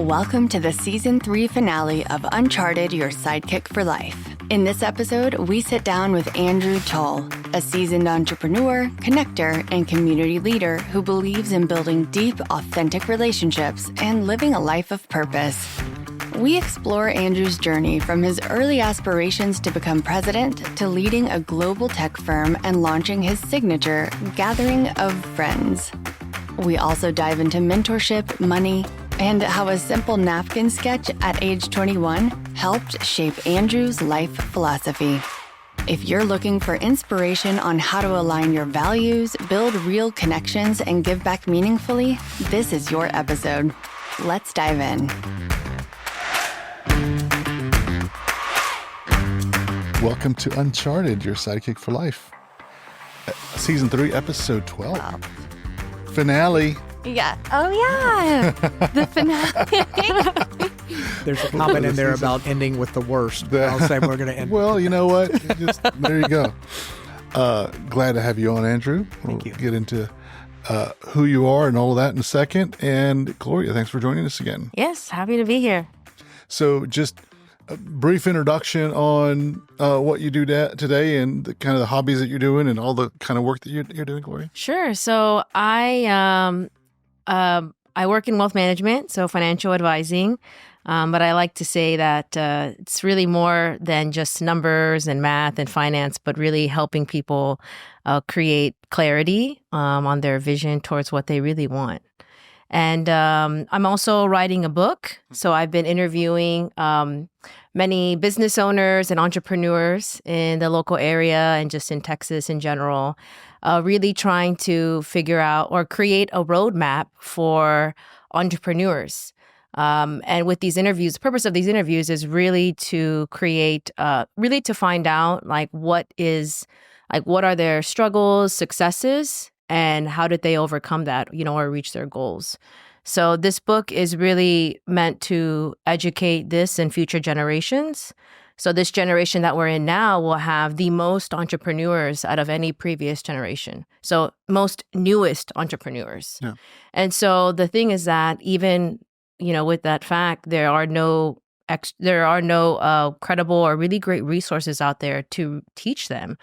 Welcome to the Season 3 finale of Uncharted, Your Sidekick for Life. In this episode, we sit down with Andrew Tull, a seasoned entrepreneur, connector, and community leader who believes in building deep, authentic relationships and living a life of purpose. We explore Andrew's journey from his early aspirations to become president to leading a global tech firm and launching his signature Gathering of Friends. We also dive into mentorship, money, and how a simple napkin sketch at age 21 helped shape Andrew's life philosophy. If you're looking for inspiration on how to align your values, build real connections, and give back meaningfully, this is your episode. Let's dive in. Welcome to Uncharted, Your Sidekick for Life. Season 3, Episode 12. Wow. Finale. Yeah. Oh, yeah. The finale. There's a comment in there about ending with the worst. I'll say we're going to end. Well, you know what? There you go. Glad to have you on, Andrew. Thank you. Get into who you are and all of that in a second. And Gloria, thanks for joining us again. Yes, happy to be here. So just a brief introduction on what you do today and the kind of the hobbies that you're doing and all the kind of work that you're doing, Gloria. Sure. So I work in wealth management, so financial advising. But I like to say that it's really more than just numbers and math and finance, but really helping people create clarity on their vision towards what they really want. And I'm also writing a book. So I've been interviewing many business owners and entrepreneurs in the local area and just in Texas in general, really trying to figure out or create a roadmap for entrepreneurs. And with these interviews, the purpose of these interviews is really to create, really to find out what are their struggles, successes, and how did they overcome that, or reach their goals. So this book is really meant to educate this and future generations. So this generation that we're in now will have the most entrepreneurs out of any previous generation. So most newest entrepreneurs. Yeah. And so the thing is that even, with that fact, there are no credible or really great resources out there to teach them.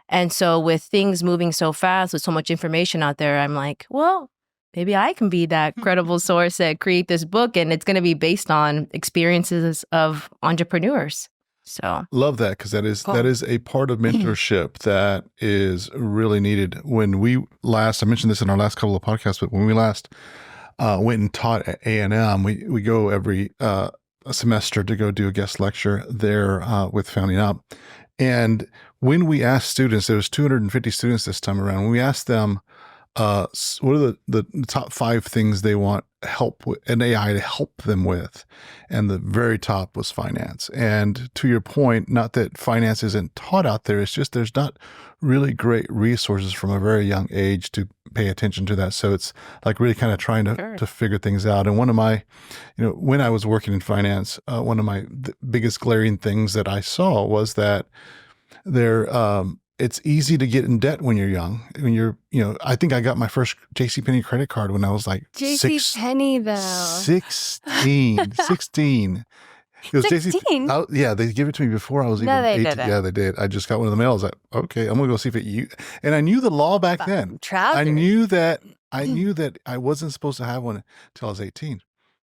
And so with things moving so fast, with so much information out there, I'm like, well, maybe I can be that credible source that create this book, and it's going to be based on experiences of entrepreneurs. So love that, because that is a part of mentorship that is really needed. When we last, I mentioned this in our last couple of podcasts, but when we last went and taught at A&M, we go every a semester to go do a guest lecture there with Founding Up. And when we asked students, there was 250 students this time around, when we asked them, what are the top 5 things they want help with, an AI to help them with? And the very top was finance. And to your point, not that finance isn't taught out there, it's just there's not really great resources from a very young age to pay attention to that. So it's like really kind of trying to figure things out. And one of my, when I was working in finance, one of my biggest glaring things that I saw was that it's easy to get in debt when you're young. When you're, I think I got my first JCPenney credit card when I was like JCPenney, though. 16. It was 16? Yeah, they gave it to me before I was even 18. Didn't. Yeah, they did. I just got one of the mail. I was like, okay, I'm going to go see if and I knew the law back then. Trousers. I knew that I wasn't supposed to have one until I was 18.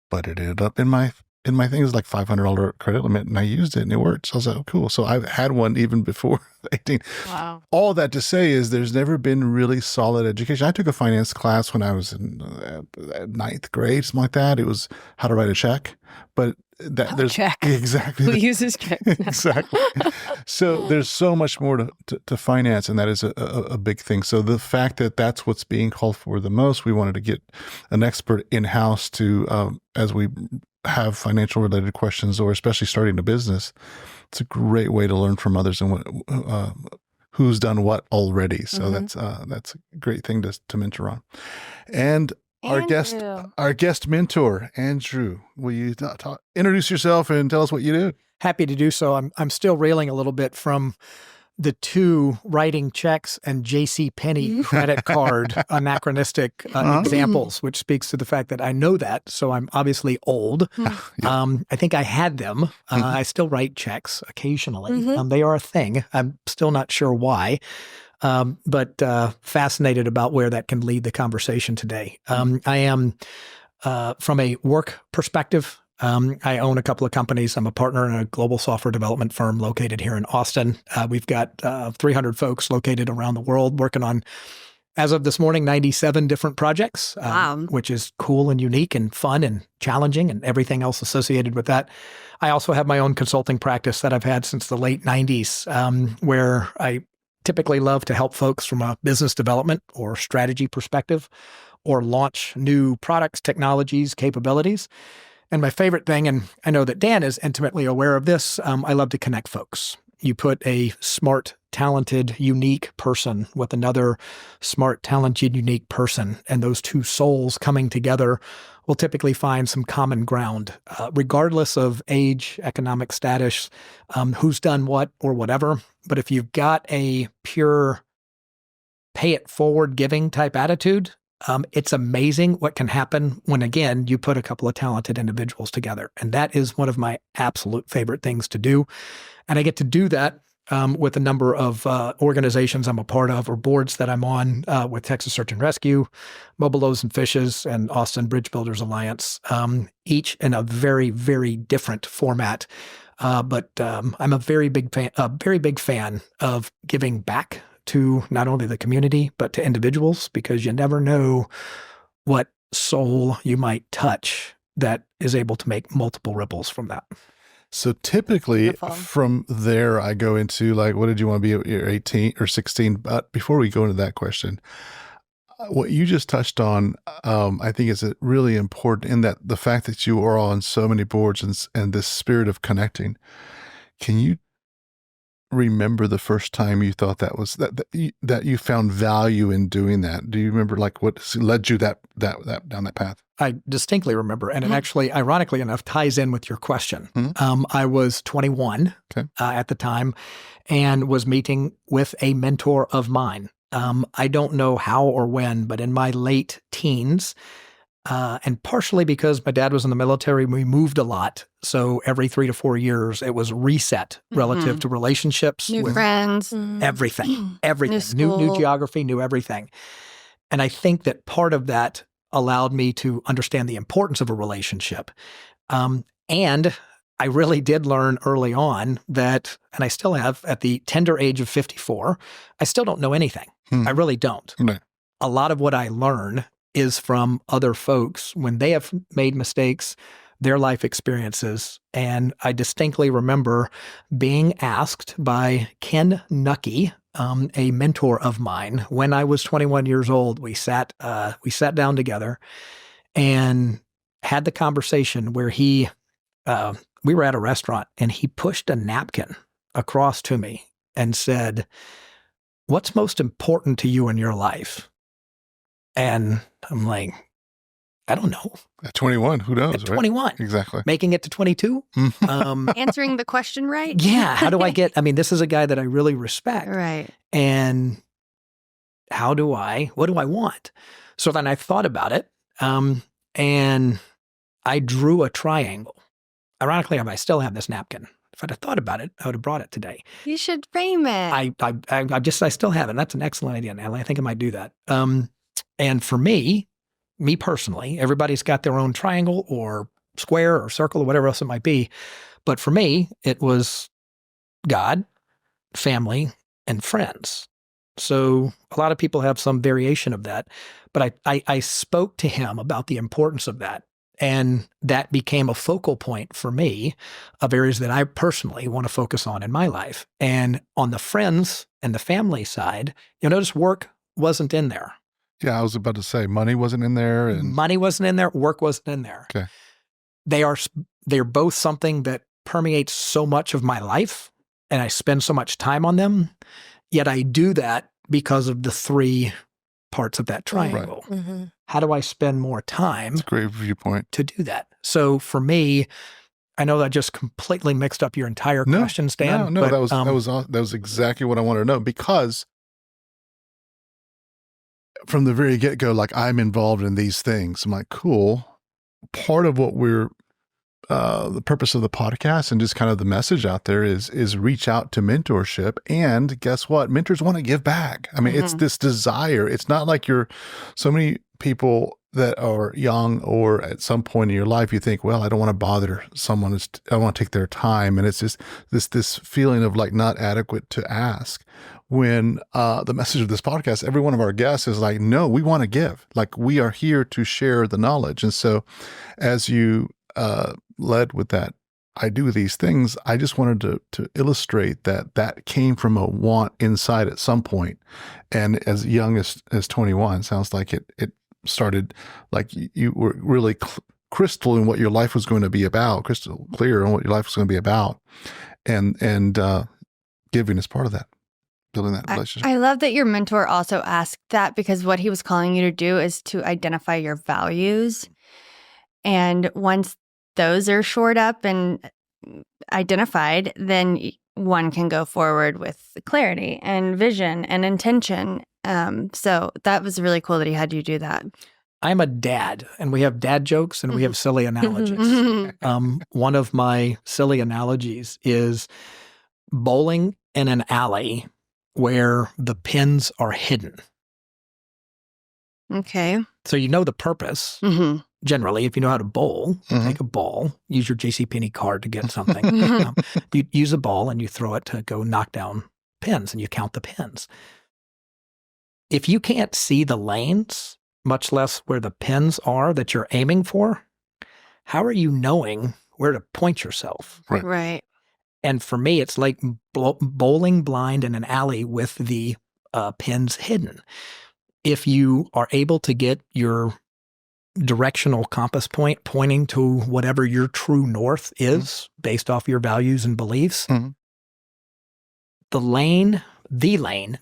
But it ended up in my thing. It was like $500 credit limit, and I used it, and it worked. So I was like, oh, cool. So I've had one even before 18. Wow. All All that to say is there's never been really solid education. I took a finance class when I was in 9th grade, something like that. It was how to write a check. But there's check. Exactly. Who uses check? Exactly. So there's so much more to finance, and that is a big thing. So the fact that that's what's being called for the most, we wanted to get an expert in-house to, as we have financial related questions, or especially starting a business, it's a great way to learn from others and who's done what already. So that's a great thing to mentor on. And our guest mentor, Andrew, will you introduce yourself and tell us what you do? Happy to do so. I'm still railing a little bit from the two writing checks and JCPenney credit card anachronistic examples, which speaks to the fact that I know that. So I'm obviously old. I think I had them. I still write checks occasionally. They are a thing. I'm still not sure why. But fascinated about where that can lead the conversation today. I am, from a work perspective, I own a couple of companies. I'm a partner in a global software development firm located here in Austin. We've got 300 folks located around the world working on, as of this morning, 97 different projects, which is cool and unique and fun and challenging and everything else associated with that. I also have my own consulting practice that I've had since the late 90s, where I typically love to help folks from a business development or strategy perspective or launch new products, technologies, capabilities. And my favorite thing, and I know that Dan is intimately aware of this, I love to connect folks. You put a smart, talented, unique person with another smart, talented, unique person, and those two souls coming together will typically find some common ground, regardless of age, economic status, who's done what or whatever. But if you've got a pure pay it forward giving type attitude, it's amazing what can happen when, again, you put a couple of talented individuals together. And that is one of my absolute favorite things to do. And I get to do that with a number of organizations I'm a part of or boards that I'm on with Texas Search and Rescue, Mobile Loaves and Fishes, and Austin Bridge Builders Alliance, each in a very, very different format. But I'm a very big fan of giving back to not only the community, but to individuals, because you never know what soul you might touch that is able to make multiple ripples from that. So typically from there, I go into like, what did you want to be at your 18 or 16? But before we go into that question, what you just touched on, I think is really important in that the fact that you are on so many boards and this spirit of connecting. Can you remember the first time you thought that you found value in doing that? Do you remember like what led you that down that path? I distinctly remember, and it actually, ironically enough, ties in with your question. I was 21 at the time and was meeting with a mentor of mine. I don't know how or when, but in my late teens, and partially because my dad was in the military, we moved a lot. So every 3 to 4 years, it was reset relative to relationships. New friends. Everything. New New geography, new everything. And I think that part of that allowed me to understand the importance of a relationship. And I really did learn early on that, and I still have at the tender age of 54, I still don't know anything. I really don't. Right. A lot of what I learn is from other folks when they have made mistakes, their life experiences. And I distinctly remember being asked by Ken Nucky, a mentor of mine, when I was 21 years old. We sat down together and had the conversation where we were at a restaurant and he pushed a napkin across to me and said, "What's most important to you in your life?" And I'm like, I don't know. At 21, who knows? At 21. Right? Exactly. Making it to 22. Answering the question right. Yeah. How do I get, this is a guy that I really respect. Right. And what do I want? So then I thought about it. And I drew a triangle. Ironically, I still have this napkin. If I'd have thought about it, I would have brought it today. You should frame it. I still have it. That's an excellent idea, Natalie. I think I might do that. And for me personally, everybody's got their own triangle or square or circle or whatever else it might be. But for me, it was God, family, and friends. So a lot of people have some variation of that. But I spoke to him about the importance of that. And that became a focal point for me of areas that I personally want to focus on in my life. And on the friends and the family side, you'll notice work wasn't in there. Yeah, I was about to say money wasn't in there. Money wasn't in there. Work wasn't in there. Okay. They're both something that permeates so much of my life, and I spend so much time on them. Yet I do that because of the 3 parts of that triangle. Right. How do I spend more time? That's a great viewpoint to do that? So for me, I know that just completely mixed up your entire question, Stan. No, but, that was exactly what I wanted to know, because from the very get-go, like, I'm involved in these things. I'm like, cool. Part of what we're the purpose of the podcast and just kind of the message out there is reach out to mentorship. And guess what? Mentors want to give back. I mean, it's this desire. It's not like so many people that are young or at some point in your life, you think, well, I don't want to bother someone. I don't want to take their time. And it's just this feeling of like not adequate to ask. When the message of this podcast, every one of our guests is like, no, we want to give. Like, we are here to share the knowledge. And so as you led with that, I do these things, I just wanted to illustrate that came from a want inside at some point. And as young as 21, sounds like it started, like you were really crystal in what your life was going to be about, crystal clear on what your life was going to be about. And giving is part of that, building that relationship. I love that your mentor also asked that, because what he was calling you to do is to identify your values. And once those are shored up and identified, then one can go forward with clarity and vision and intention. So that was really cool that he had you do that. I'm a dad, and we have dad jokes and we have silly analogies. One of my silly analogies is bowling in an alley where the pins are hidden. Okay. So you know the purpose. Generally, if you know how to bowl, you take a ball, use your JCPenney card to get something. You use a ball and you throw it to go knock down pins, and you count the pins. If you can't see the lanes, much less where the pins are that you're aiming for, how are you knowing where to point yourself? Right. And for me, it's like bowling blind in an alley with the pins hidden. If you are able to get your directional compass point pointing to whatever your true north is based off your values and beliefs, the lane,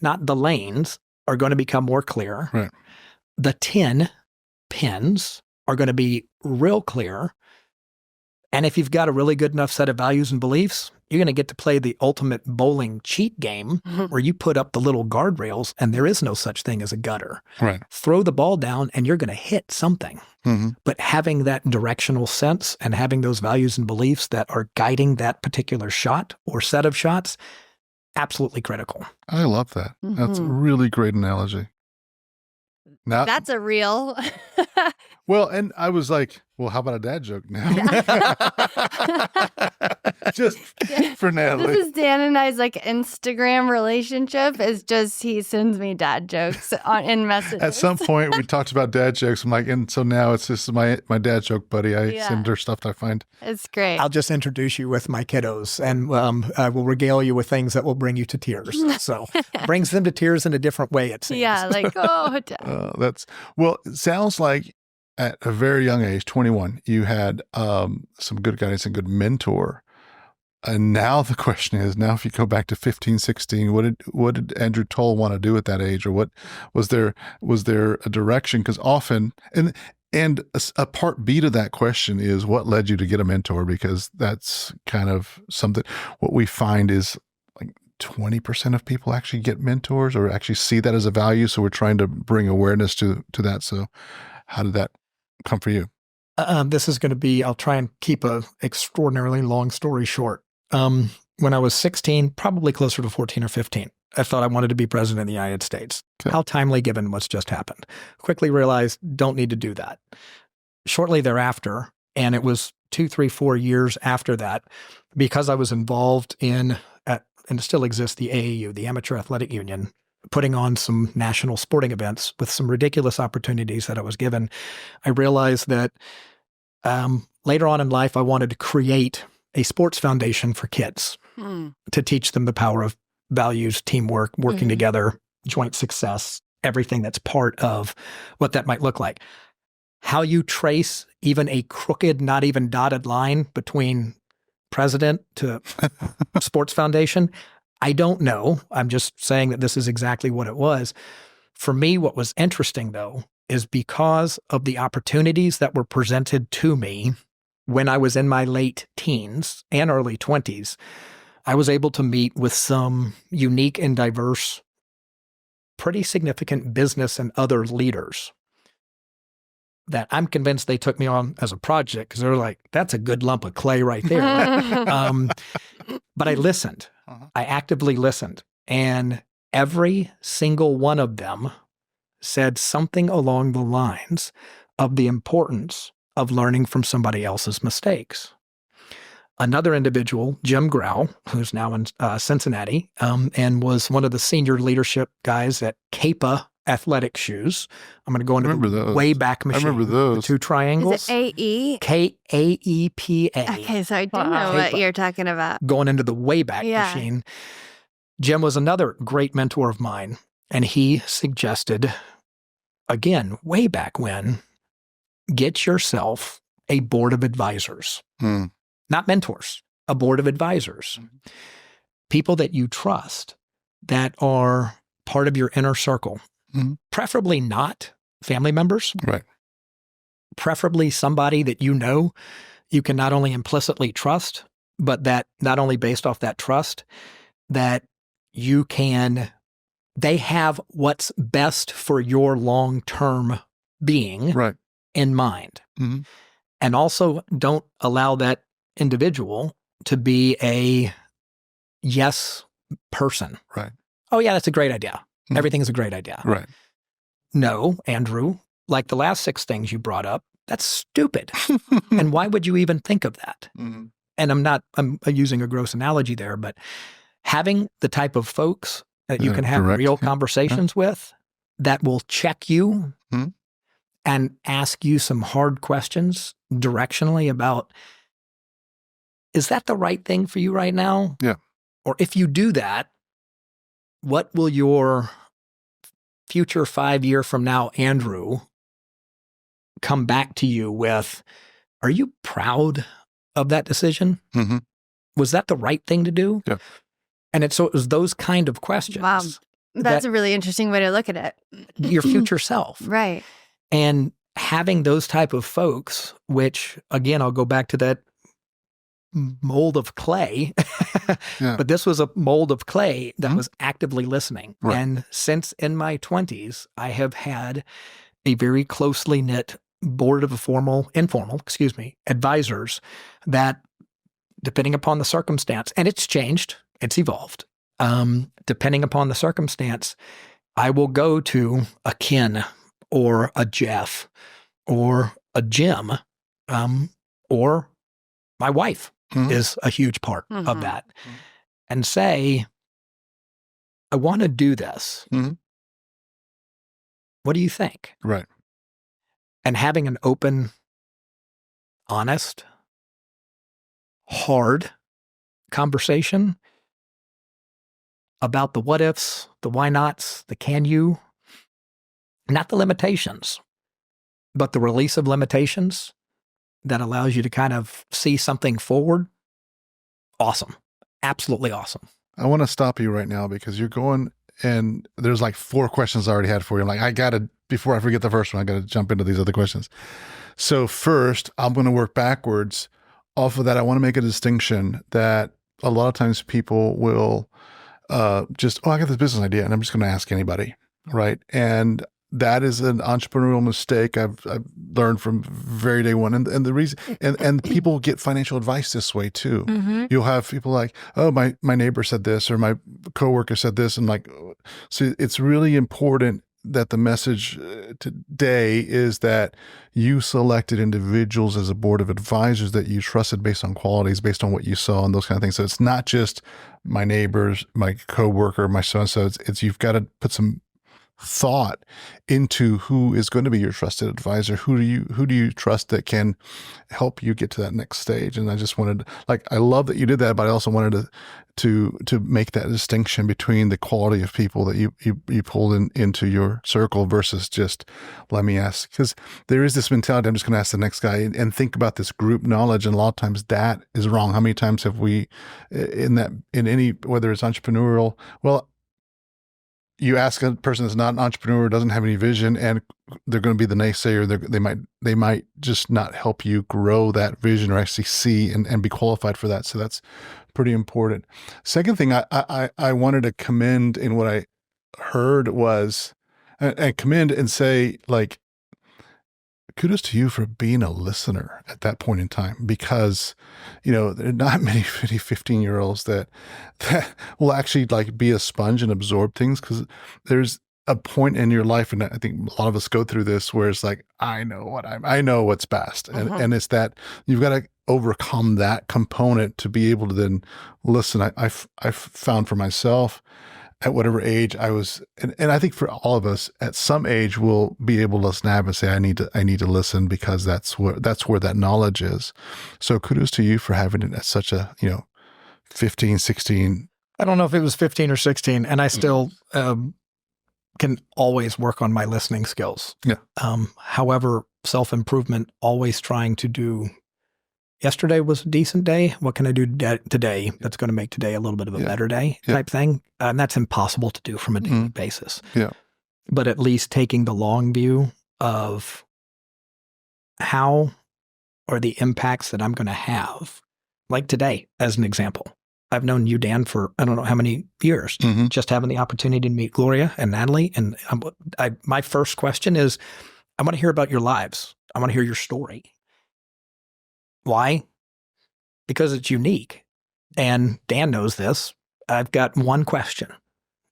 not the lanes, are going to become more clear. Right. The 10 pins are going to be real clear. And if you've got a really good enough set of values and beliefs, you're going to get to play the ultimate bowling cheat game where you put up the little guardrails and there is no such thing as a gutter. Right. Throw the ball down and you're going to hit something. But having that directional sense and having those values and beliefs that are guiding that particular shot or set of shots, absolutely critical. I love that. That's a really great analogy. Now, That's a real. well, and I was like, well, how about a dad joke now? Just for Natalie. This is Dan and I's like Instagram relationship. Is just he sends me dad jokes in messages. At some point, we talked about dad jokes. I'm like, and so now it's just my dad joke buddy. I send her stuff that I find. It's great. I'll just introduce you with my kiddos, and I will regale you with things that will bring you to tears. So brings them to tears in a different way, it seems. Yeah, like, oh, Dad. It sounds like at a very young age, 21, you had some good guidance and good mentor. And now the question is, now if you go back to 15, 16, what did Andrew Tull want to do at that age? Or what was there a direction? Because often, and a part B to that question is, what led you to get a mentor? Because that's kind of something, what we find is like 20% of people actually get mentors or actually see that as a value. So we're trying to bring awareness to that. So how did that come for you? This is going to be, I'll try and keep a extraordinarily long story short. When I was 16, probably closer to 14 or 15, I thought I wanted to be president of the United States. Okay. How timely given what's just happened. Quickly realized, don't need to do that. Shortly thereafter, and it was 2, 3, 4 years after that, because I was involved in, and it still exists, the AAU, the Amateur Athletic Union, putting on some national sporting events with some ridiculous opportunities that I was given, I realized that later on in life, I wanted to create a sports foundation for kids to teach them the power of values, teamwork, working together, joint success, everything that's part of what that might look like. How you trace even a crooked, not even dotted line between president to sports foundation, I don't know. I'm just saying that this is exactly what it was. For me, what was interesting, though, is because of the opportunities that were presented to me when I was in my late teens and early 20s, I was able to meet with some unique and diverse, pretty significant business and other leaders that I'm convinced they took me on as a project because they're like, that's a good lump of clay right there. But I listened. I actively listened. And every single one of them said something along the lines of the importance of learning from somebody else's mistakes. Another individual, Jim Grau, who's now in Cincinnati, and was one of the senior leadership guys at Kappa Athletic Shoes. I'm going to go into the Wayback Machine. I remember those. The two triangles. Is it AE? Kaepa. Okay, so I do know what you're talking about. Going into the Wayback Machine. Jim was another great mentor of mine, and he suggested, again, way back when, get yourself a board of advisors. Not mentors, a board of advisors. People that you trust that are part of your inner circle. Preferably not family members. Right. Preferably somebody that you know you can not only implicitly trust, but that not only based off that trust, that they have what's best for your long-term being in mind. And also don't allow that individual to be a yes person. Right. Oh yeah, that's a great idea. Everything is a great idea. Right. No, Andrew, like the last 6 things you brought up, that's stupid. And why would you even think of that? And I'm using a gross analogy there, but having the type of folks that you can have real conversations with that will check you and ask you some hard questions directionally about, is that the right thing for you right now? Yeah. Or if you do that, what will your future 5 year from now, Andrew, come back to you with? Are you proud of that decision? Was that the right thing to do? Yeah. And so it was those kind of questions. Wow. That's a really interesting way to look at it. Your future self. Right. And having those type of folks, which again, I'll go back to that mold of clay, but this was a mold of clay that was actively listening. Right. And since in my 20s, I have had a very closely knit board of informal advisors that, depending upon the circumstance, and it's changed, it's evolved. Depending upon the circumstance, I will go to a Ken or a Jeff or a Jim, or my wife is a huge part of that, and say, I want to do this. What do you think? Right. And having an open, honest, hard conversation about the what ifs, the why nots, the can you, not the limitations, but the release of limitations that allows you to kind of see something forward. Awesome. Absolutely awesome. I want to stop you right now because you're going, and there's like 4 questions I already had for you. I'm like, before I forget the first one, I got to jump into these other questions. So first, I'm going to work backwards. Off of that, I want to make a distinction that a lot of times people will I got this business idea and I'm just going to ask anybody, right? And that is an entrepreneurial mistake I've learned from very day one. And the reason, and people get financial advice this way too. You'll have people like, oh, my neighbor said this, or my coworker said this. And so it's really important that the message today is that you selected individuals as a board of advisors that you trusted based on qualities, based on what you saw and those kind of things. So it's not just my neighbors, my coworker, my so-and-so. It's you've got to put some thought into who is going to be your trusted advisor. Who do you trust that can help you get to that next stage? And I just wanted, I love that you did that, but I also wanted to make that distinction between the quality of people that you pulled into your circle versus just, let me ask, because there is this mentality, I'm just going to ask the next guy and think about this group knowledge. And a lot of times that is wrong. How many times have we in any, whether it's entrepreneurial, well, you ask a person that's not an entrepreneur, doesn't have any vision, and they're going to be the naysayer. They might just not help you grow that vision or actually see and be qualified for that. So that's pretty important. Second thing I wanted to commend in what I heard was, and commend and say, like, kudos to you for being a listener at that point in time, because, there are not many 15-year-olds that will actually like be a sponge and absorb things, because there's a point in your life, and I think a lot of us go through this, where it's like, I know what's best. And it's that you've got to overcome that component to be able to then listen. I've found for myself, at whatever age I was, and I think for all of us, at some age, we'll be able to snap and say, I need to listen, because that's where that knowledge is. So kudos to you for having it at such a, 15, 16. I don't know if it was 15 or 16, and I still can always work on my listening skills. Yeah. However, self-improvement, always trying to do, yesterday was a decent day. What can I do today that's going to make today a little bit of a better day type thing? And that's impossible to do from a daily basis. Yeah. But at least taking the long view of how are the impacts that I'm going to have, like today, as an example. I've known you, Dan, for I don't know how many years, just having the opportunity to meet Gloria and Natalie. And my first question is, I want to hear about your lives. I want to hear your story. Why? Because it's unique. And Dan knows this. I've got one question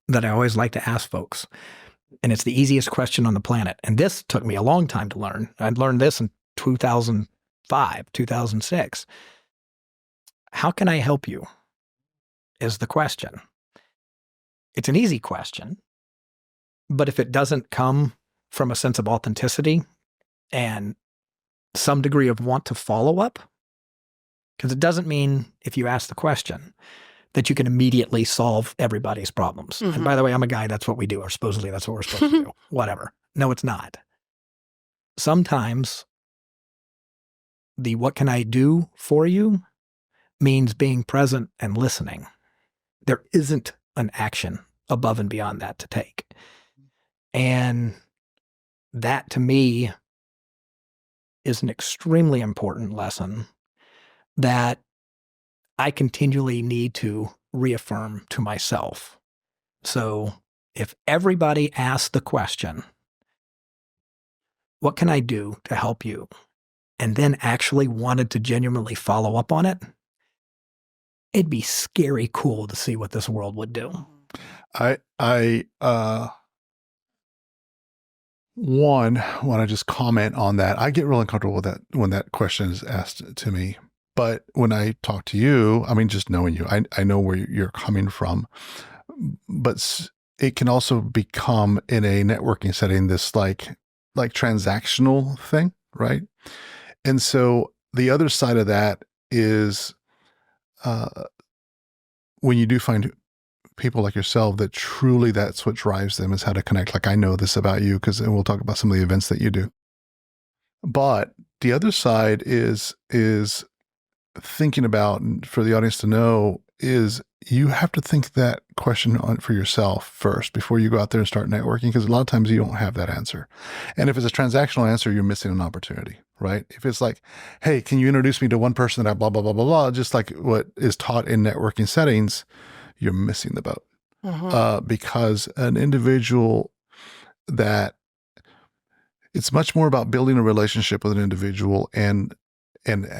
that I always like to ask folks, and it's the easiest question on the planet. And this took me a long time to learn. I learned this in 2005, 2006. How can I help you? Is the question. It's an easy question, but if it doesn't come from a sense of authenticity and some degree of want to follow up, because it doesn't mean if you ask the question that you can immediately solve everybody's problems. And by the way, I'm a guy, that's what we do, or supposedly that's what we're supposed to do. Whatever. No, it's not. Sometimes the what can I do for you means being present and listening. There isn't an action above and beyond that to take. And that, to me, is an extremely important lesson that I continually need to reaffirm to myself. So if everybody asked the question, what can I do to help you? And then actually wanted to genuinely follow up on it, it'd be scary cool to see what this world would do. I want to just comment on that. I get real uncomfortable with that when that question is asked to me. But when I talk to you, I mean, just knowing you, I know where you're coming from. But it can also become, in a networking setting, this like transactional thing, right? And so the other side of that is when you do find people like yourself that truly that's what drives them, is how to connect. Like, I know this about you, and we'll talk about some of the events that you do. But the other side is thinking about, and for the audience to know, is you have to think that question on for yourself first before you go out there and start networking, because a lot of times you don't have that answer. And if it's a transactional answer, you're missing an opportunity, right? If it's like, hey, can you introduce me to one person that I blah, blah, blah, blah, blah, just like what is taught in networking settings, you're missing the boat. Because an individual that it's much more about building a relationship with an individual and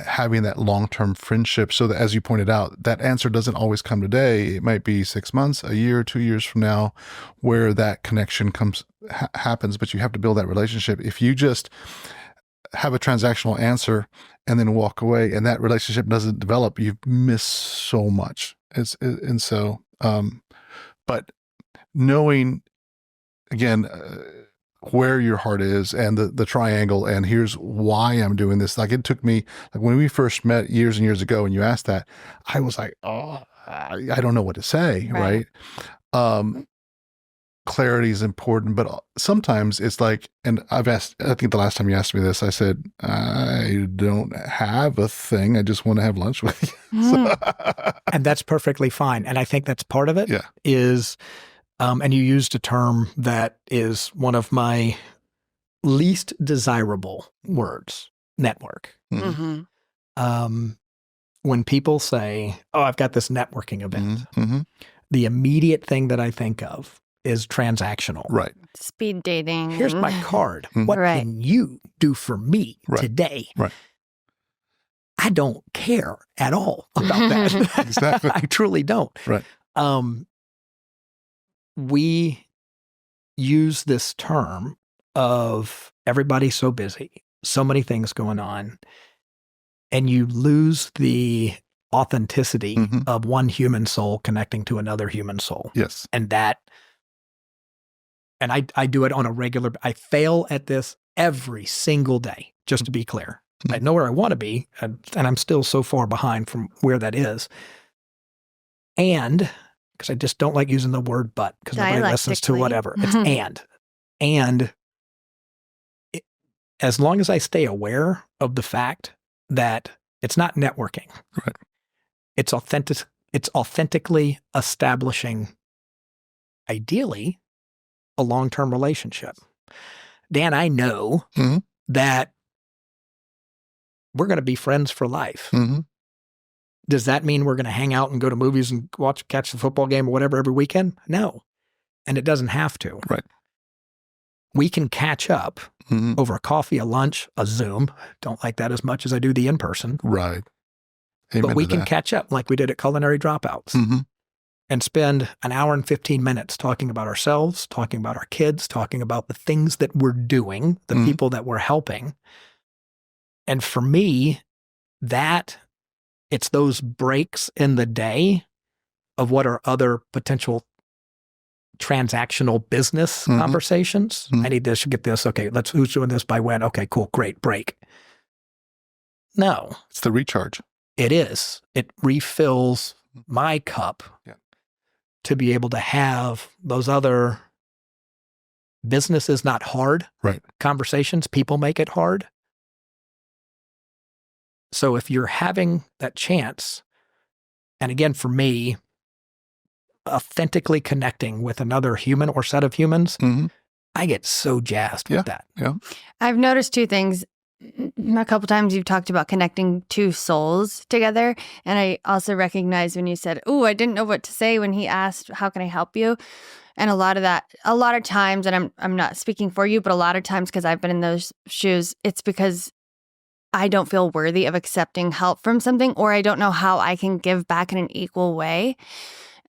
having that long-term friendship, so that, as you pointed out, that answer doesn't always come today. It might be 6 months, a year, 2 years from now, where that connection happens, but you have to build that relationship. If you just have a transactional answer and then walk away and that relationship doesn't develop, you miss so much. But knowing, again, where your heart is and the triangle, and here's why I'm doing this. Like, it took me, like when we first met years and years ago and you asked that, I was like, oh, I don't know what to say, right? Clarity is important, but sometimes it's like, and I've asked, I think the last time you asked me this, I said, I don't have a thing. I just want to have lunch with you. And that's perfectly fine. And I think that's part of it is And you used a term that is one of my least desirable words, network. When people say, oh, I've got this networking event, the immediate thing that I think of is transactional. Right. Speed dating. Here's my card. What can you do for me today? Right. I don't care at all about that. Exactly. I truly don't. Right. We use this term of everybody's so busy, so many things going on, and you lose the authenticity of one human soul connecting to another human soul. Yes. And I do it on a regular, I fail at this every single day, just to be clear. I know where I want to be, and I'm still so far behind from where that is. And, because I just don't like using the word but, because nobody listens to whatever. It's and as long as I stay aware of the fact that it's not networking, right? It's authentically establishing, ideally, a long-term relationship. Dan, I know that we're going to be friends for life. Does that mean we're going to hang out and go to movies and catch the football game or whatever every weekend? No. And it doesn't have to. Right. We can catch up over a coffee, a lunch, a Zoom. Don't like that as much as I do the in-person. Right. Amen but we to can that. catch up like we did at Culinary Dropouts and spend an hour and 15 minutes talking about ourselves, talking about our kids, talking about the things that we're doing, the people that we're helping. And for me, it's those breaks in the day of what are other potential transactional business conversations. I need this, get this. Okay, who's doing this by when? Okay, cool, great, break. No. It's the recharge. It is. It refills my cup to be able to have those other business is not hard conversations. People make it hard. So if you're having that chance, and again, for me, authentically connecting with another human or set of humans, I get so jazzed with that. Yeah. I've noticed two things. A couple times you've talked about connecting two souls together. And I also recognize when you said, oh, I didn't know what to say when he asked, how can I help you? And a lot of times, and I'm not speaking for you, but a lot of times, because I've been in those shoes, it's because I don't feel worthy of accepting help from something, or I don't know how I can give back in an equal way.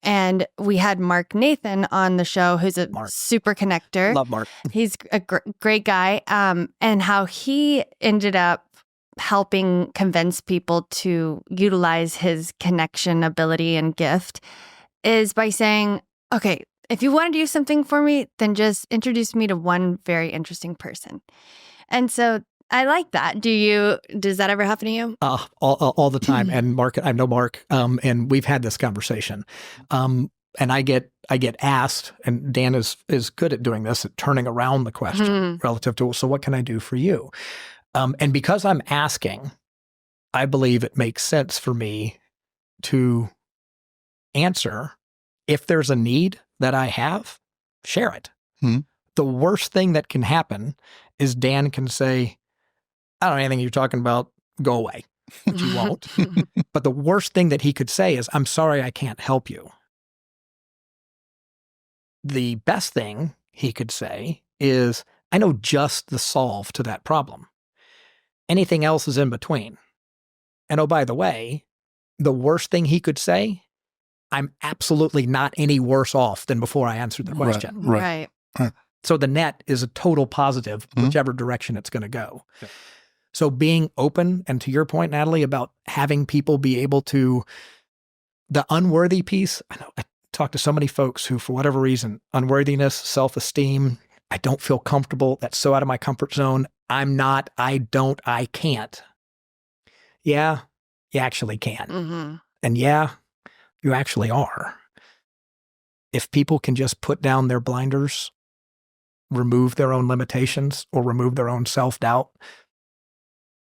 And we had Mark Nathan on the show, who's a super connector. Love Mark. He's a great guy. And how he ended up helping convince people to utilize his connection ability and gift is by saying, okay, if you want to do something for me, then just introduce me to one very interesting person. And so I like that. Does that ever happen to you? All the time. And Mark, I know Mark, and we've had this conversation. And I get asked, and Dan is good at doing this, at turning around the question relative to, so what can I do for you? And because I'm asking, I believe it makes sense for me to answer, if there's a need that I have, share it. The worst thing that can happen is Dan can say, I don't know anything you're talking about, go away, which he won't. But the worst thing that he could say is, I'm sorry, I can't help you. The best thing he could say is, I know just the solve to that problem. Anything else is in between. And oh, by the way, the worst thing he could say, I'm absolutely not any worse off than before I answered the question. Right. So the net is a total positive, whichever direction it's going to go. Yeah. So being open, and to your point, Natalie, about having people be able to, the unworthy piece, I know I talk to so many folks who, for whatever reason, unworthiness, self-esteem, I don't feel comfortable, that's so out of my comfort zone, I'm not, I don't, I can't. Yeah, you actually can. And yeah, you actually are. If people can just put down their blinders, remove their own limitations, or remove their own self-doubt,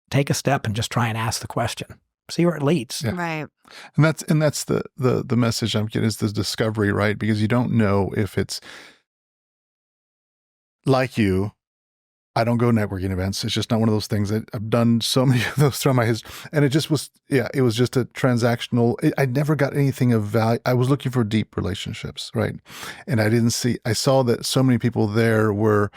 take a step and just try and ask the question. see where it leads. Yeah. Right. And that's the message I'm getting is the discovery, right? Because you don't know if it's like you. I don't go networking events. It's just not one of those things. I've done so many of those throughout my history. And it just was, it was just a transactional. I never got anything of value. I was looking for deep relationships, right? And I saw that so many people there were,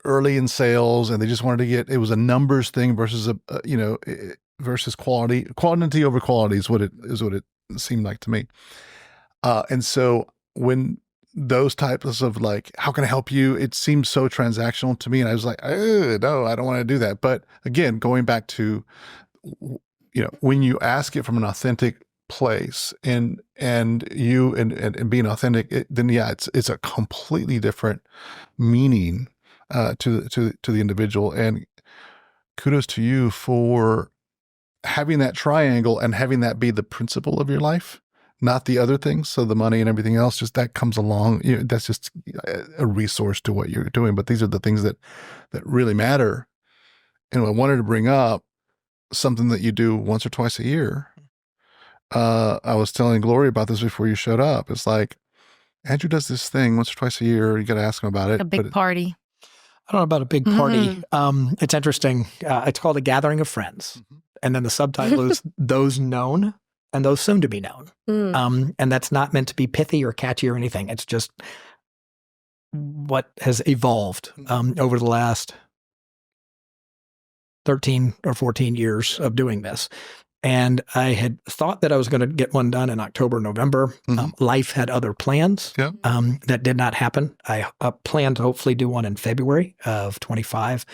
early in sales, and they just wanted to it was a numbers thing versus versus quality. Quantity over quality is what it seemed like to me. And so when those types of like, how can I help you? It seems so transactional to me. And I was like, oh, no, I don't want to do that. But again, going back to, when you ask it from an authentic place and being authentic, then it's a completely different meaning to the individual. And kudos to you for having that triangle and having that be the principle of your life, not the other things. So the money and everything else, just that comes along. That's just a resource to what you're doing. But these are the things that really matter. And I wanted to bring up something that you do once or twice a year. I was telling Gloria about this before you showed up. It's like, Andrew does this thing once or twice a year. You got to ask him about it. A big party. I don't know about a big party. It's interesting. It's called A Gathering of Friends. And then the subtitle is Those Known and Those Soon to Be Known. And that's not meant to be pithy or catchy or anything. It's just what has evolved over the last 13 or 14 years of doing this. And I had thought that I was going to get one done in October, November. Life had other plans that did not happen. I planned to hopefully do one in February of 25.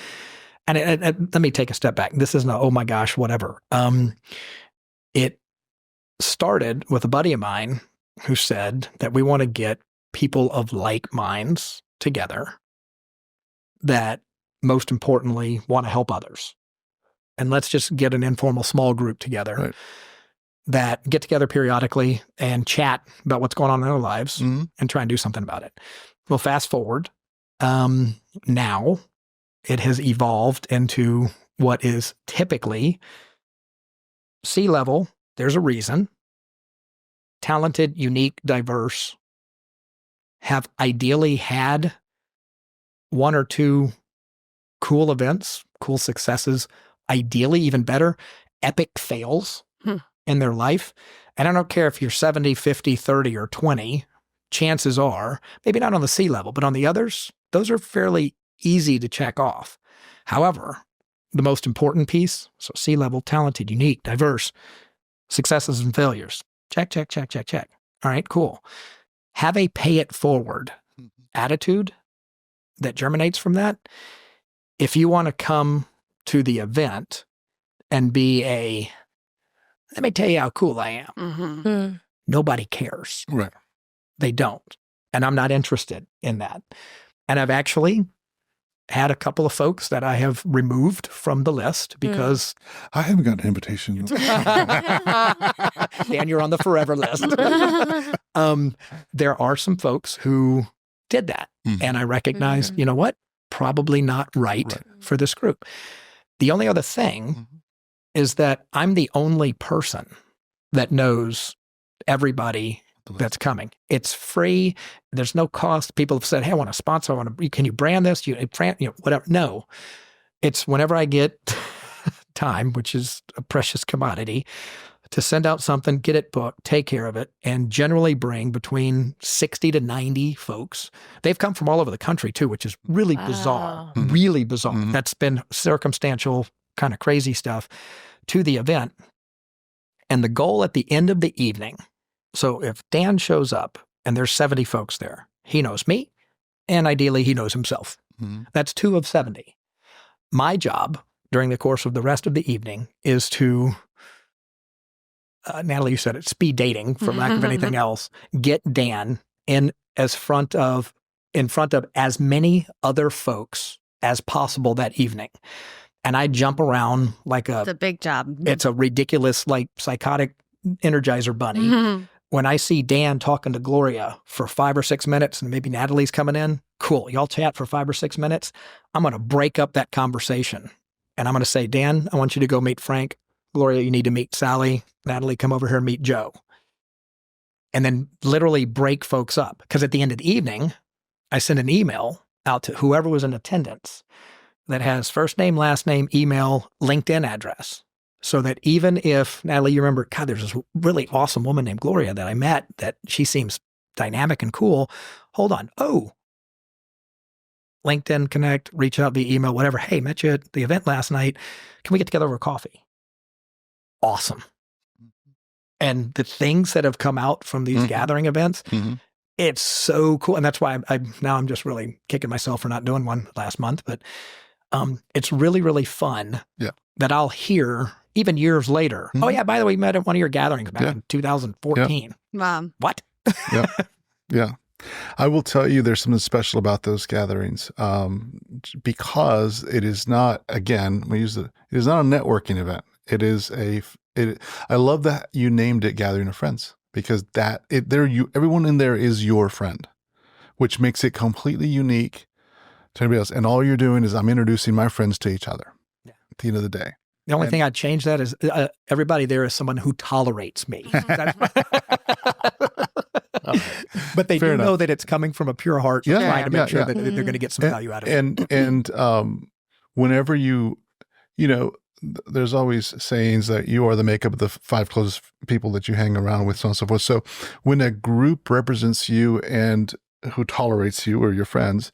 And let me take a step back. This isn't a, oh my gosh, whatever. It started with a buddy of mine who said that we want to get people of like minds together that most importantly want to help others. And let's just get an informal small group together that get together periodically and chat about what's going on in their lives and try and do something about it. Well, fast forward. Now it has evolved into what is typically C-level. There's a reason. Talented, unique, diverse, have ideally had one or two cool events, cool successes, ideally even better, epic fails in their life. And I don't care if you're 70, 50, 30, or 20, chances are, maybe not on the C-level, but on the others, those are fairly easy to check off. However, the most important piece, so C-level, talented, unique, diverse, successes and failures. Check, check, check, check, check. All right, cool. Have a pay it forward attitude that germinates from that. If you want to come to the event and be let me tell you how cool I am. Nobody cares. Right. They don't. And I'm not interested in that. And I've actually had a couple of folks that I have removed from the list because I haven't got an invitation. Dan, you're on the forever list. There are some folks who did that. And I recognize, you know what? Probably not right for this group. The only other thing is that I'm the only person that knows everybody that's coming. It's free. There's no cost. People have said, hey, I want to sponsor. Can you brand this? Whatever. No. It's whenever I get time, which is a precious commodity, to send out something, get it booked, take care of it, and generally bring between 60 to 90 folks. They've come from all over the country too, which is really bizarre, really bizarre. That's been circumstantial, kind of crazy stuff to the event. And the goal at the end of the evening, so if Dan shows up and there's 70 folks there, he knows me, and ideally he knows himself. That's 2 of 70. My job during the course of the rest of the evening is to Natalie, you said it, speed dating, for lack of anything else, get Dan in front of as many other folks as possible that evening. And I jump around like It's a big job. It's a ridiculous, like psychotic Energizer bunny. When I see Dan talking to Gloria for 5 or 6 minutes and maybe Natalie's coming in, cool, y'all chat for 5 or 6 minutes. I'm going to break up that conversation And I'm going to say, Dan, I want you to go meet Frank. Gloria, you need to meet Sally. Natalie, come over here and meet Joe. And then literally break folks up. Because at the end of the evening, I send an email out to whoever was in attendance that has first name, last name, email, LinkedIn address. So that even if, Natalie, you remember, God, there's this really awesome woman named Gloria that I met that she seems dynamic and cool. Hold on. Oh, LinkedIn connect, reach out via email, whatever. Hey, met you at the event last night. Can we get together over coffee? Awesome. And the things that have come out from these gathering events, it's so cool. And that's why I'm just really kicking myself for not doing one last month. But it's really, really fun that I'll hear even years later. Oh, yeah, by the way, we met at one of your gatherings back in 2014. Wow. What? Yeah. I will tell you there's something special about those gatherings because it is not, again, it is not a networking event. It is I love that you named it Gathering of Friends because everyone in there is your friend, which makes it completely unique to anybody else. And all you're doing is I'm introducing my friends to each other at the end of the day. The only thing I'd change that is everybody there is someone who tolerates me. But they do know that it's coming from a pure heart, trying to make sure that they're going to get some value out of it. And whenever there's always sayings that you are the makeup of the 5 closest people that you hang around with, so on and so forth. So when a group represents you and who tolerates you or your friends,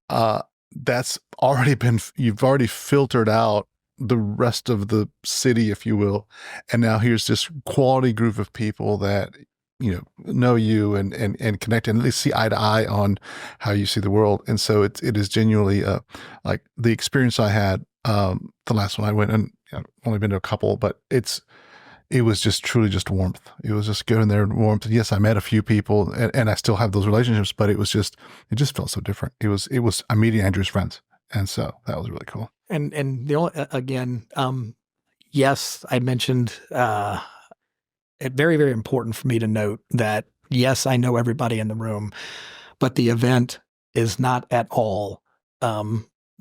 that's already you've already filtered out the rest of the city, if you will. And now here's this quality group of people that know you and connect and at least see eye to eye on how you see the world. And so it is genuinely like the experience I had the last one I went, and I've only been to a couple, but it was just truly just warmth. It was just going there and warmth. Yes, I met a few people and I still have those relationships, but it just felt so different. I'm meeting Andrew's friends. And so that was really cool. And the only, again, yes, I mentioned, it's very, very important for me to note that, yes, I know everybody in the room, but the event is not at all,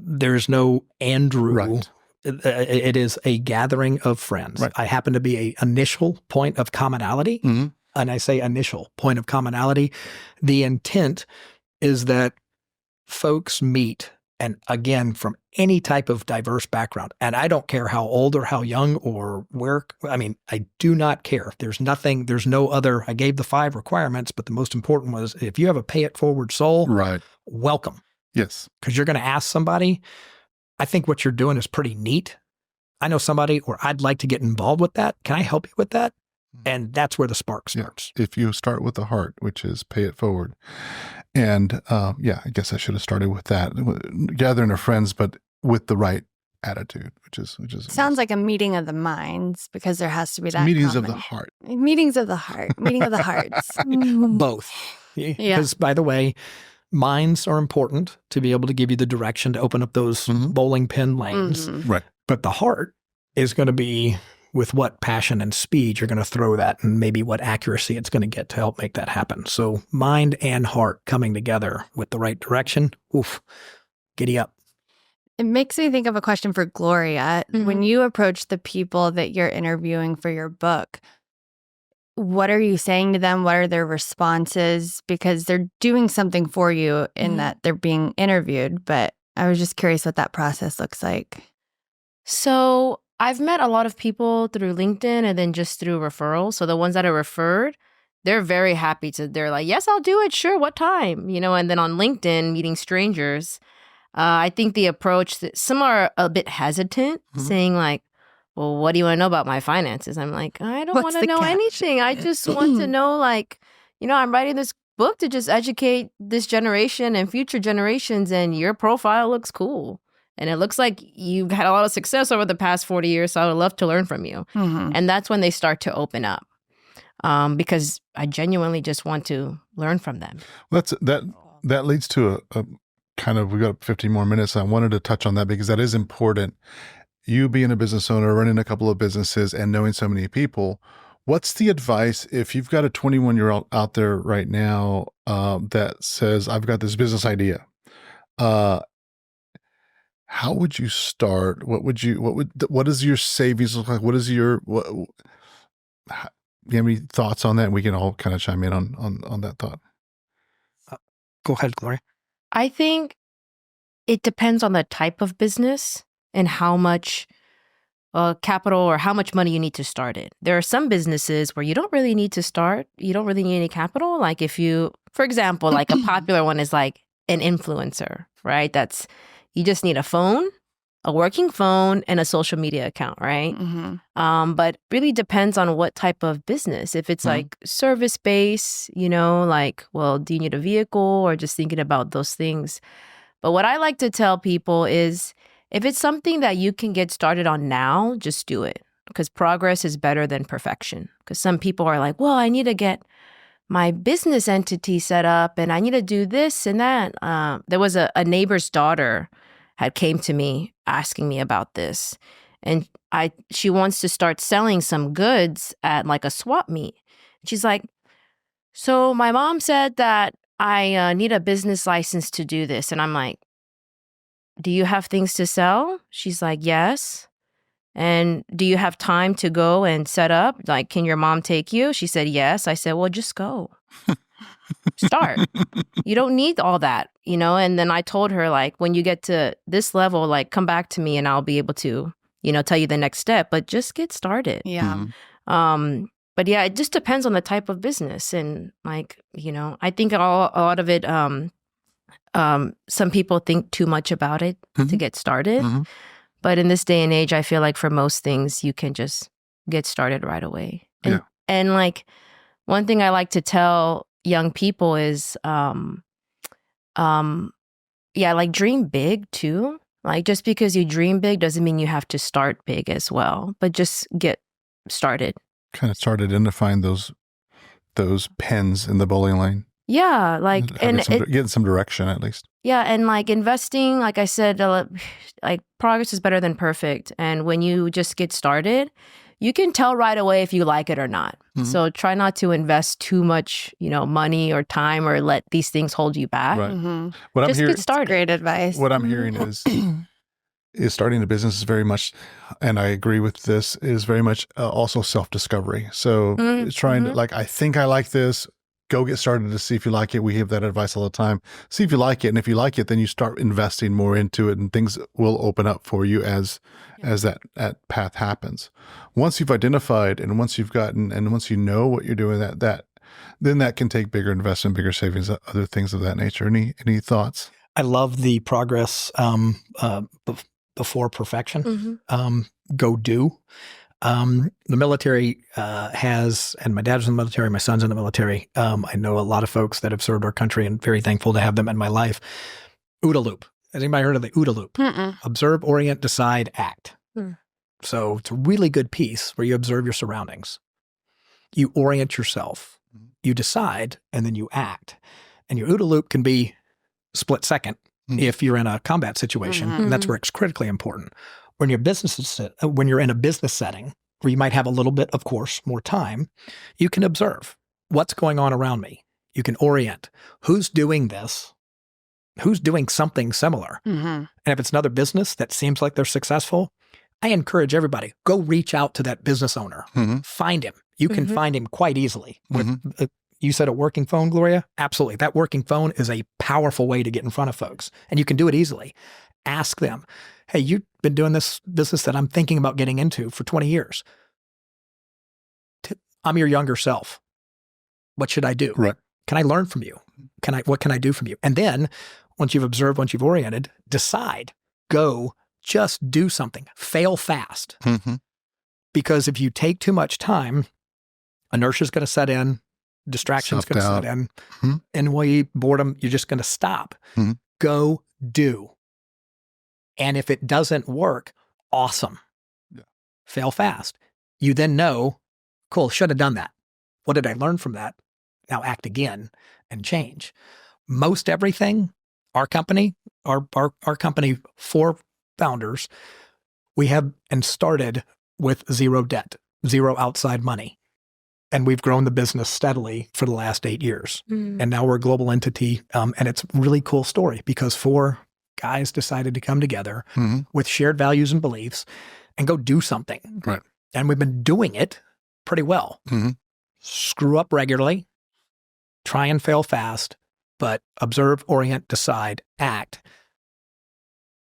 there's no Andrew. Right. It is a gathering of friends. Right. I happen to be an initial point of commonality. And I say initial point of commonality. The intent is that folks meet, and again, from any type of diverse background. And I don't care how old or how young or where, I do not care. There's no other, I gave the 5 requirements, but the most important was if you have a pay it forward soul, welcome. Yes. Because you're going to ask somebody, I think what you're doing is pretty neat. I know somebody, or I'd like to get involved with that. Can I help you with that? And that's where the spark starts. If you start with the heart, which is pay it forward. And I guess I should have started with that, gathering of friends, but with the right attitude, which is Sounds like a meeting of the minds because there has to be that meetings of the heart. Meetings of the heart. Meeting of the hearts. Both. Because by the way, minds are important to be able to give you the direction to open up those bowling pin lanes. Right. But the heart is going to be with what passion and speed you're going to throw that and maybe what accuracy it's going to get to help make that happen. So mind and heart coming together with the right direction. Oof, giddy up. It makes me think of a question for Gloria. When you approach the people that you're interviewing for your book, what are you saying to them? What are their responses? Because they're doing something for you in that they're being interviewed. But I was just curious what that process looks like. So I've met a lot of people through LinkedIn and then just through referrals. So the ones that are referred, they're very happy they're like, yes, I'll do it. Sure. What time? And then on LinkedIn, meeting strangers, I think the approach that some are a bit hesitant, saying like, well, what do you want to know about my finances? I'm like, I don't want to know anything. I just want to know, I'm writing this book to just educate this generation and future generations, and your profile looks cool. And it looks like you've had a lot of success over the past 40 years, so I would love to learn from you. And that's when they start to open up, because I genuinely just want to learn from them. That leads to a kind of, we got 15 more minutes. I wanted to touch on that because that is important. You being a business owner, running a couple of businesses and knowing so many people, what's the advice if you've got a 21-year-old out there right now that says, I've got this business idea? how would you start? What does your savings look like? Do you have any thoughts on that? We can all kind of chime in on that thought. Go ahead, Gloria. I think it depends on the type of business and how much capital or how much money you need to start it. There are some businesses where you don't really need to start. You don't really need any capital. Like if you, for example, like a popular one is like an influencer, right? You just need a phone, a working phone, and a social media account, right? Mm-hmm. But really depends on what type of business. If it's like service-based, like, well, do you need a vehicle or just thinking about those things? But what I like to tell people is if it's something that you can get started on now, just do it, because progress is better than perfection. Because some people are like, well, I need to get my business entity set up and I need to do this and that. There was a neighbor's daughter had came to me asking me about this. And she wants to start selling some goods at like a swap meet. She's like, so my mom said that I need a business license to do this. And I'm like, do you have things to sell? She's like, yes. And do you have time to go and set up? Like, can your mom take you? She said, yes. I said, well, just go. Start. You don't need all that, And then I told her, like, when you get to this level, like, come back to me and I'll be able to, tell you the next step. But just get started. Yeah. But yeah, it just depends on the type of business. And like, I think a lot of it, some people think too much about it to get started. But in this day and age, I feel like for most things, you can just get started right away. And like, one thing I like to tell young people is, like dream big too. Like just because you dream big doesn't mean you have to start big as well, but just get started. Kind of start identifying those pens in the bowling lane. Yeah, like getting some direction at least. Yeah, and like investing, like I said, like progress is better than perfect. And when you just get started, you can tell right away if you like it or not. So try not to invest too much, money or time or let these things hold you back. Right. Just get started. Great advice. What I'm hearing is starting a business is very much, and I agree with this, is very much also self-discovery. So trying to, like, I think I like this. Go get started to see if you like it. We give that advice all the time. See if you like it. And if you like it, then you start investing more into it and things will open up for you as that path happens. Once you've identified and once you've gotten, and once you know what you're doing, then that can take bigger investment, bigger savings, other things of that nature. Any thoughts? I love the progress before perfection. Go do. The military has, and my dad's in the military, my son's in the military. I know a lot of folks that have served our country and very thankful to have them in my life. OODA loop. Has anybody heard of the OODA loop? Observe, orient, decide, act. So it's a really good piece where you observe your surroundings. You orient yourself, you decide, and then you act. And your OODA loop can be split second if you're in a combat situation, and that's where it's critically important. When you're in a business setting where you might have a little bit, of course, more time, you can observe what's going on around me. You can orient who's doing this, who's doing something similar. And if it's another business that seems like they're successful, I encourage everybody, go reach out to that business owner, find him. You can find him quite easily. You said a working phone, Gloria? Absolutely. That working phone is a powerful way to get in front of folks, and you can do it easily. Ask them, hey, you've been doing this business that I'm thinking about getting into for 20 years. I'm your younger self. What should I do? Right. Can I learn from you? What can I do from you? And then once you've observed, once you've oriented, decide, go, just do something, fail fast. Because if you take too much time, inertia is going to set in, distraction is going to set in, and boredom, you're just going to stop. Go do. And if it doesn't work, awesome. Fail fast. You then know, cool, should have done that. What did I learn from that? Now act again and change. Most everything, our company, our company, 4 founders, we have and started with 0 debt, 0 outside money. And we've grown the business steadily for the last 8 years. And now we're a global entity. And it's a really cool story because 4 guys decided to come together Mm-hmm. with shared values and beliefs and go do something. Right. And we've been doing it pretty well. Mm-hmm. Screw up regularly, try and fail fast, but observe, orient, decide, act.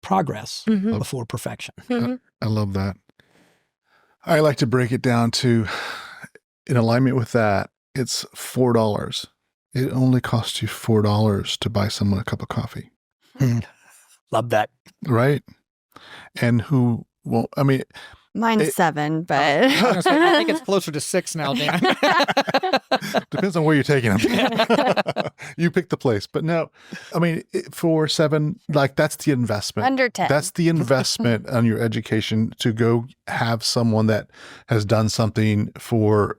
Progress Mhm. before perfection. Mhm. I love that. I like to break it down to, in alignment with that, it's $4. It only costs you $4 to buy someone a cup of coffee, Love that. right? And who, well, I mean, Mine's 7, but I think it's closer to 6 now, Dan. depends on where you're taking them. You pick the place. But no, I mean, for 7, like that's the investment. under 10. That's the investment on your education to go have someone that has done something for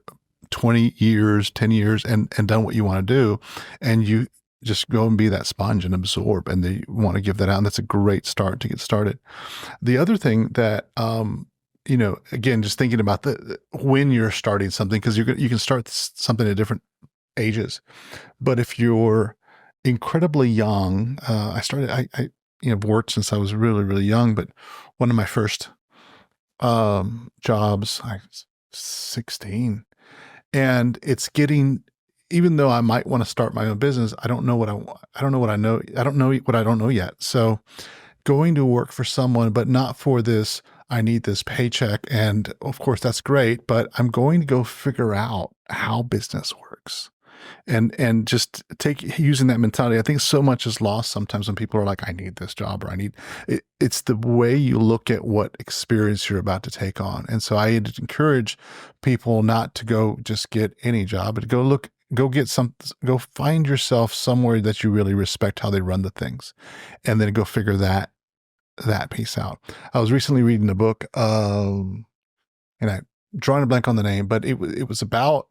20 years, 10 years and done what you want to do. And you just go and be that sponge and absorb, and they want to give that out. And that's a great start to get started. The other thing that, again, just thinking about when you're starting something, because you can start something at different ages. But if you're incredibly young, I worked since I was really, really young, but one of my first jobs, I was 16. And it's getting, even though I might want to start my own business, I don't know what I don't know what I know. I don't know what I don't know yet. So going to work for someone, but not for this, I need this paycheck. And of course that's great, but I'm going to go figure out how business works. And just using that mentality. I think so much is lost sometimes when people are like, I need this job, or I need it. It's the way you look at what experience you're about to take on. And so I encourage people not to go just get any job, but go find yourself somewhere that you really respect how they run the things, and then go figure that piece out. I was recently reading a book, and I'm drawing a blank on the name, but it was about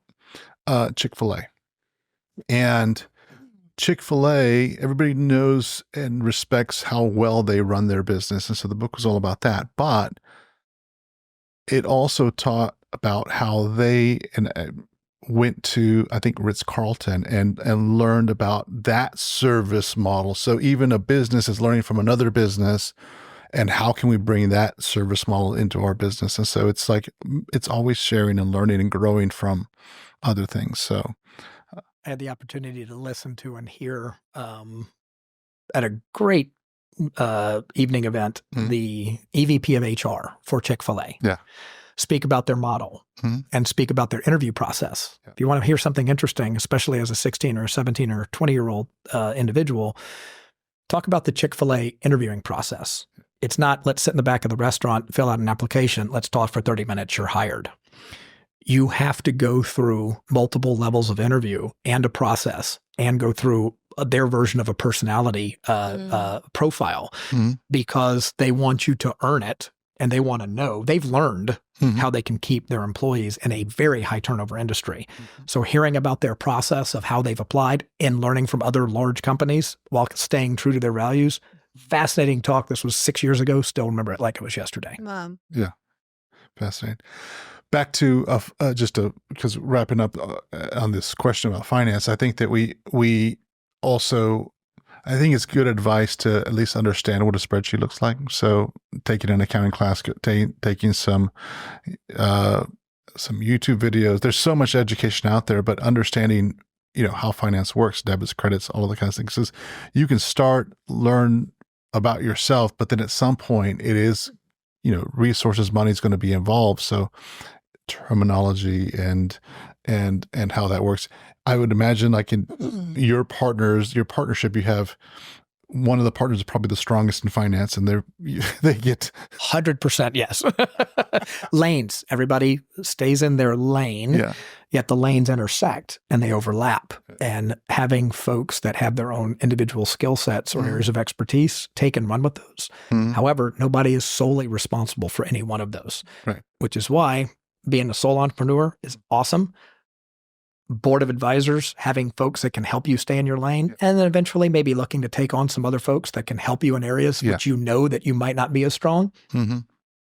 Chick-fil-A. And Chick-fil-A, everybody knows and respects how well they run their business. And so the book was all about that. But it also taught about how they went to, I think, Ritz-Carlton and learned about that service model. So even a business is learning from another business, and how can we bring that service model into our business? And so it's like, it's always sharing and learning and growing from other things. So I had the opportunity to listen to and hear at a great evening event, the EVP of HR for Chick-fil-A. Yeah. Speak about their model and speak about their interview process. Yeah. If you want to hear something interesting, especially as a 16 or 17 or 20-year-old individual, talk about the Chick-fil-A interviewing process. It's not, let's sit in the back of the restaurant, fill out an application, let's talk for 30 minutes, you're hired. You have to go through multiple levels of interview and a process, and go through their version of a personality profile, because they want you to earn it, and they want to know. They've learned how they can keep their employees in a very high turnover industry. So hearing about their process of how they've applied and learning from other large companies while staying true to their values, fascinating talk. This was 6 years ago. Still remember it like it was yesterday. Yeah. Fascinating. Back to because wrapping up on this question about finance, I think that we also, I think it's good advice to at least understand what a spreadsheet looks like. So taking an accounting class, taking some YouTube videos. There's so much education out there, but understanding, how finance works, debits, credits, all of the kinds of things. So you can learn about yourself, but then at some point it is, resources, money is going to be involved. So terminology and how that works. I would imagine, like in your partnership, you have one of the partners is probably the strongest in finance, and they get 100%. Yes. Lanes. Everybody stays in their lane, yet the lanes intersect and they overlap. And having folks that have their own individual skill sets or areas of expertise, take and run with those. However, nobody is solely responsible for any one of those, right? Which is why being a sole entrepreneur is awesome. Board of advisors, having folks that can help you stay in your lane, and then eventually maybe looking to take on some other folks that can help you in areas which you know that you might not be as strong.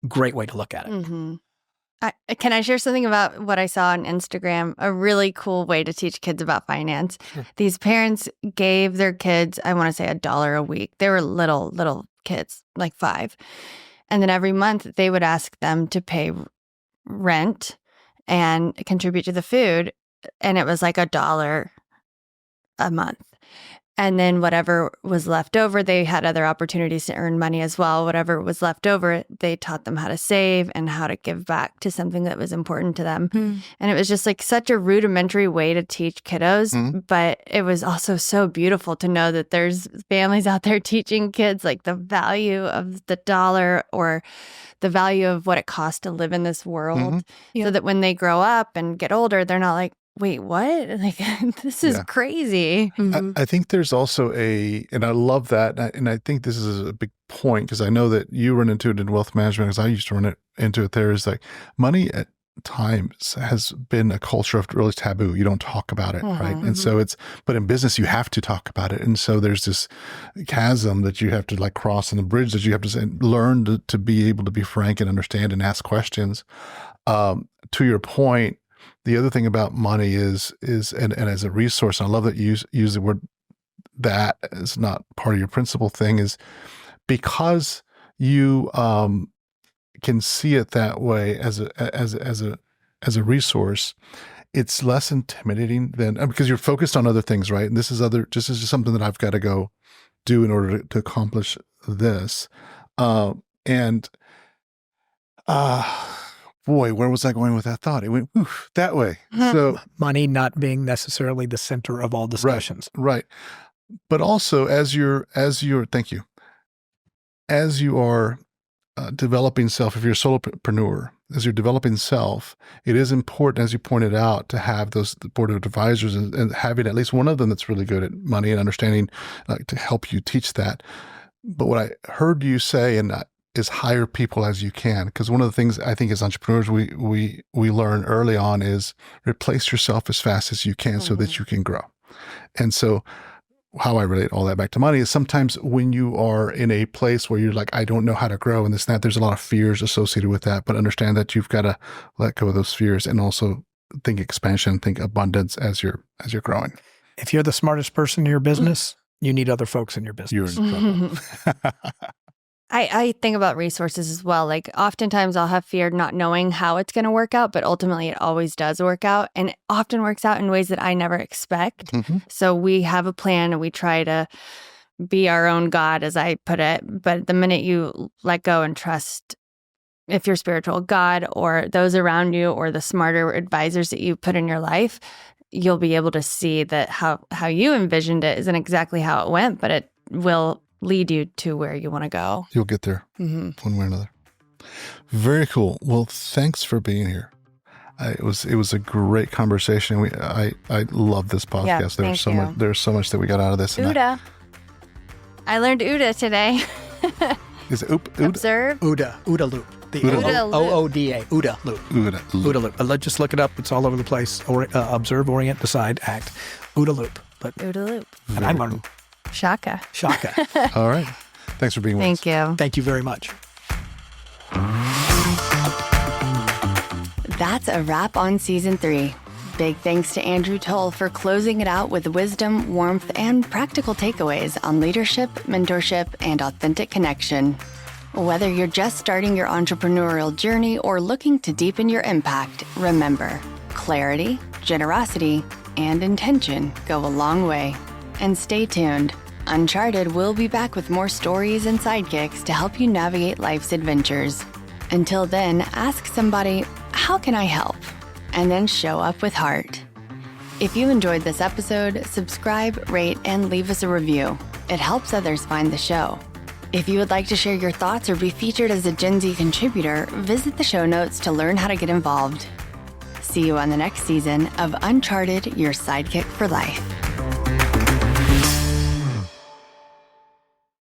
Great way to look at it. Can I share something about what I saw on Instagram? A really cool way to teach kids about finance. Sure. These parents gave their kids, I want to say $1 a week. They were little kids, like 5. And then every month they would ask them to pay rent and contribute to the food. And it was like $1 a month. And then whatever was left over, they had other opportunities to earn money as well. Whatever was left over, they taught them how to save and how to give back to something that was important to them. And it was just like such a rudimentary way to teach kiddos. But it was also so beautiful to know that there's families out there teaching kids like the value of the dollar or the value of what it costs to live in this world. So that when they grow up and get older, they're not like, wait, what? Like, this is crazy. I think there's also and I love that. And I think this is a big point because I know that you run into it in wealth management because I used to run into it there is like money at times has been a culture of really taboo. You don't talk about it, right? And so but in business, you have to talk about it. And so there's this chasm that you have to like cross and the bridge that you have to learn to be able to be frank and understand and ask questions. To your point, the other thing about money is as a resource, and I love that you use the word that is not part of your principal thing, is because you can see it that way as a resource. It's less intimidating than because you're focused on other things, right? And this is just something that I've got to go do in order to accomplish this, Boy, where was I going with that thought? It went that way. So money not being necessarily the center of all discussions. Right. But also as you are developing self, if you're a solopreneur, as you're developing self, it is important, as you pointed out, to have those board of advisors and having at least one of them that's really good at money and understanding to help you teach that. But what I heard you say, and is hire people as you can. Because one of the things I think as entrepreneurs we learn early on is replace yourself as fast as you can so that you can grow. And so how I relate all that back to money is sometimes when you are in a place where you're like, I don't know how to grow and this and that, there's a lot of fears associated with that, but understand that you've got to let go of those fears and also think expansion, think abundance as you're growing. If you're the smartest person in your business, you need other folks in your business. You're in trouble. I think about resources as well. Like oftentimes I'll have fear not knowing how it's going to work out, but ultimately it always does work out. And it often works out in ways that I never expect. So we have a plan and we try to be our own God, as I put it. But the minute you let go and trust, if you're spiritual, God or those around you or the smarter advisors that you put in your life, you'll be able to see that how you envisioned it isn't exactly how it went, but it will lead you to where you want to go. You'll get there one way or another. Very cool. Well, thanks for being here. It was a great conversation. I love this podcast. Yeah, there's so much that we got out of this. OODA. I learned OODA today. Is it OODA? Observe. OODA loop. The OODA loop. OODA. OODA loop. OODA loop. Just look it up. It's all over the place. Observe, orient, decide, act. OODA loop. OODA loop. And I learned Shaka. All right. Thanks for being with us. Thank you. Thank you very much. That's a wrap on season 3. Big thanks to Andrew Tull for closing it out with wisdom, warmth, and practical takeaways on leadership, mentorship, and authentic connection. Whether you're just starting your entrepreneurial journey or looking to deepen your impact, remember, clarity, generosity, and intention go a long way. And stay tuned. Uncharted will be back with more stories and sidekicks to help you navigate life's adventures. Until then, ask somebody, how can I help? And then show up with heart. If you enjoyed this episode, subscribe, rate, and leave us a review. It helps others find the show. If you would like to share your thoughts or be featured as a Gen Z contributor, visit the show notes to learn how to get involved. See you on the next season of Uncharted, your sidekick for life.